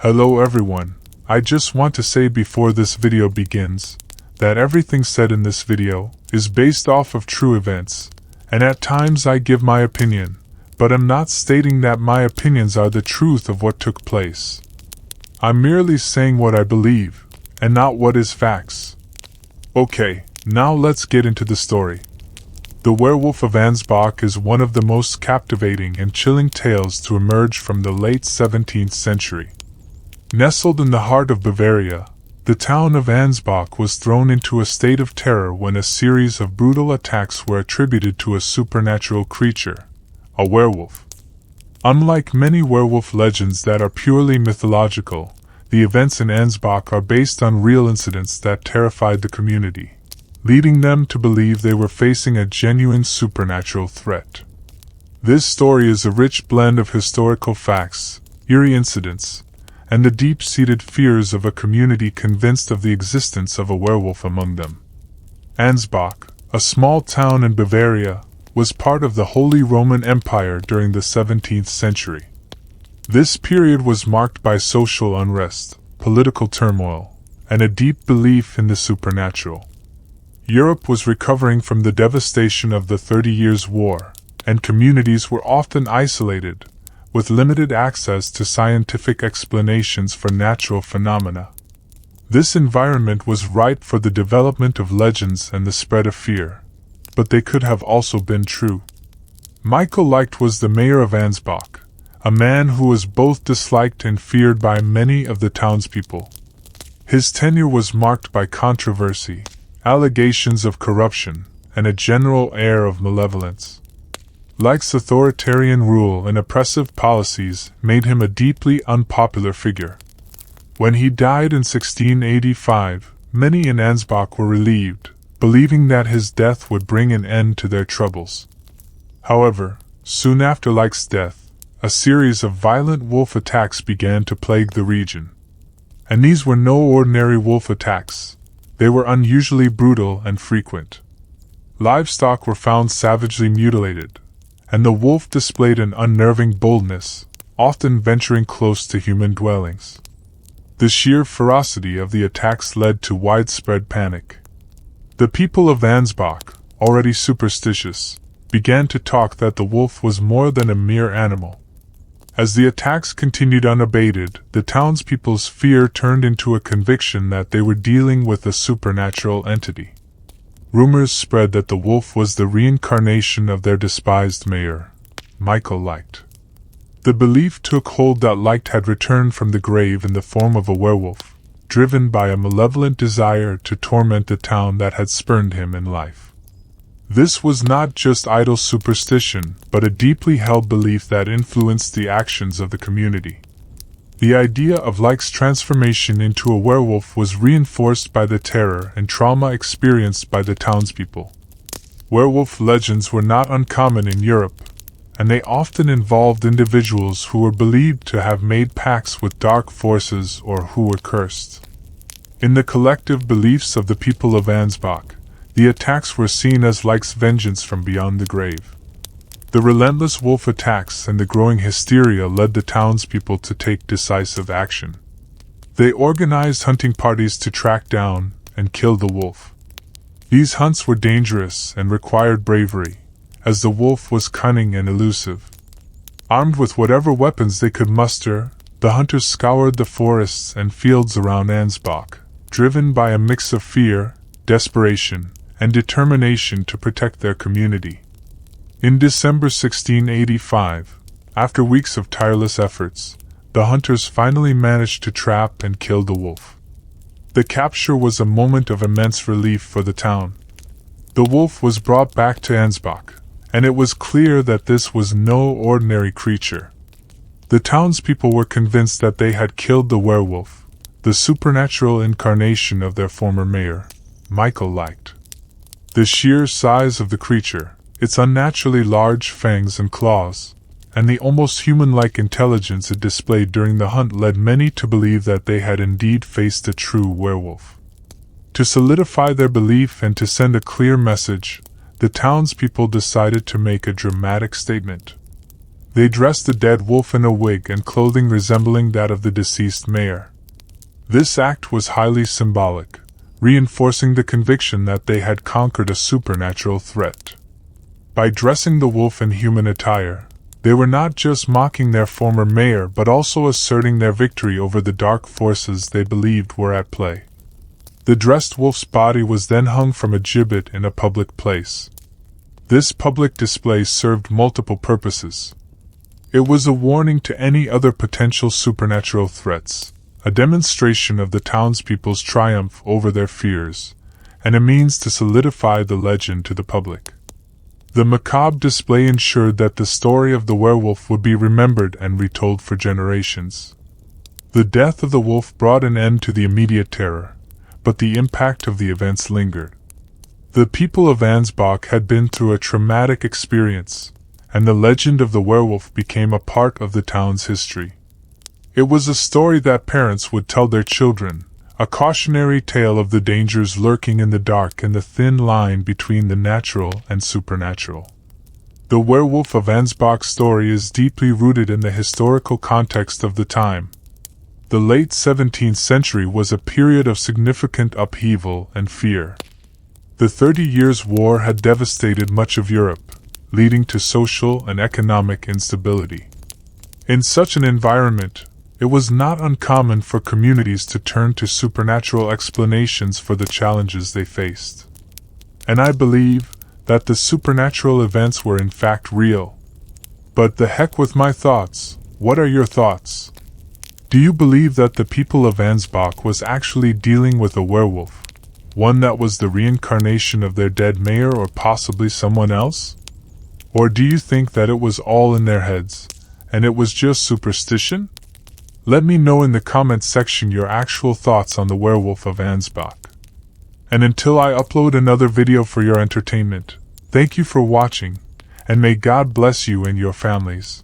Hello everyone, I just want to say before this video begins, that everything said in this video is based off of true events, and at times I give my opinion, but I'm not stating that my opinions are the truth of what took place. I'm merely saying what I believe, and not what is facts. Okay, now let's get into the story. The Werewolf of Ansbach is one of the most captivating and chilling tales to emerge from the late 17th century. Nestled in the heart of Bavaria, the town of Ansbach was thrown into a state of terror when a series of brutal attacks were attributed to a supernatural creature, a werewolf. Unlike many werewolf legends that are purely mythological, the events in Ansbach are based on real incidents that terrified the community, leading them to believe they were facing a genuine supernatural threat. This story is a rich blend of historical facts, eerie incidents, and the deep-seated fears of a community convinced of the existence of a werewolf among them. Ansbach, a small town in Bavaria, was part of the Holy Roman Empire during the 17th century. This period was marked by social unrest, political turmoil, and a deep belief in the supernatural. Europe was recovering from the devastation of the 30 Years' War, and communities were often isolated, with limited access to scientific explanations for natural phenomena. This environment was ripe for the development of legends and the spread of fear, but they could have also been true. Michael Licht was the mayor of Ansbach, a man who was both disliked and feared by many of the townspeople. His tenure was marked by controversy, allegations of corruption, and a general air of malevolence. Licht's authoritarian rule and oppressive policies made him a deeply unpopular figure. When he died in 1685, many in Ansbach were relieved, believing that his death would bring an end to their troubles. However, soon after Licht's death, a series of violent wolf attacks began to plague the region. And these were no ordinary wolf attacks. They were unusually brutal and frequent. Livestock were found savagely mutilated, and the wolf displayed an unnerving boldness, often venturing close to human dwellings. The sheer ferocity of the attacks led to widespread panic. The people of Ansbach, already superstitious, began to talk that the wolf was more than a mere animal. As the attacks continued unabated, the townspeople's fear turned into a conviction that they were dealing with a supernatural entity. Rumors spread that the wolf was the reincarnation of their despised mayor, Michael Licht. The belief took hold that Licht had returned from the grave in the form of a werewolf, driven by a malevolent desire to torment the town that had spurned him in life. This was not just idle superstition, but a deeply held belief that influenced the actions of the community. The idea of Licht's transformation into a werewolf was reinforced by the terror and trauma experienced by the townspeople. Werewolf legends were not uncommon in Europe, and they often involved individuals who were believed to have made pacts with dark forces or who were cursed. In the collective beliefs of the people of Ansbach, the attacks were seen as Licht's vengeance from beyond the grave. The relentless wolf attacks and the growing hysteria led the townspeople to take decisive action. They organized hunting parties to track down and kill the wolf. These hunts were dangerous and required bravery, as the wolf was cunning and elusive. Armed with whatever weapons they could muster, the hunters scoured the forests and fields around Ansbach, driven by a mix of fear, desperation, and determination to protect their community. In December 1685, after weeks of tireless efforts, the hunters finally managed to trap and kill the wolf. The capture was a moment of immense relief for the town. The wolf was brought back to Ansbach, and it was clear that this was no ordinary creature. The townspeople were convinced that they had killed the werewolf, the supernatural incarnation of their former mayor, Michael Licht. The sheer size of the creature, its unnaturally large fangs and claws, and the almost human-like intelligence it displayed during the hunt led many to believe that they had indeed faced a true werewolf. To solidify their belief and to send a clear message, the townspeople decided to make a dramatic statement. They dressed the dead wolf in a wig and clothing resembling that of the deceased mayor. This act was highly symbolic, reinforcing the conviction that they had conquered a supernatural threat. By dressing the wolf in human attire, they were not just mocking their former mayor but also asserting their victory over the dark forces they believed were at play. The dressed wolf's body was then hung from a gibbet in a public place. This public display served multiple purposes. It was a warning to any other potential supernatural threats, a demonstration of the townspeople's triumph over their fears, and a means to solidify the legend to the public. The macabre display ensured that the story of the werewolf would be remembered and retold for generations. The death of the wolf brought an end to the immediate terror, but the impact of the events lingered. The people of Ansbach had been through a traumatic experience, and the legend of the werewolf became a part of the town's history. It was a story that parents would tell their children, a cautionary tale of the dangers lurking in the dark and the thin line between the natural and supernatural. The Werewolf of Ansbach story is deeply rooted in the historical context of the time. The late 17th century was a period of significant upheaval and fear. The 30 Years' War had devastated much of Europe, leading to social and economic instability. In such an environment, it was not uncommon for communities to turn to supernatural explanations for the challenges they faced. And I believe that the supernatural events were in fact real. But the heck with my thoughts, what are your thoughts? Do you believe that the people of Ansbach was actually dealing with a werewolf, one that was the reincarnation of their dead mayor or possibly someone else? Or do you think that it was all in their heads, and it was just superstition? Let me know in the comments section your actual thoughts on the Werewolf of Ansbach. And until I upload another video for your entertainment, thank you for watching, and may God bless you and your families.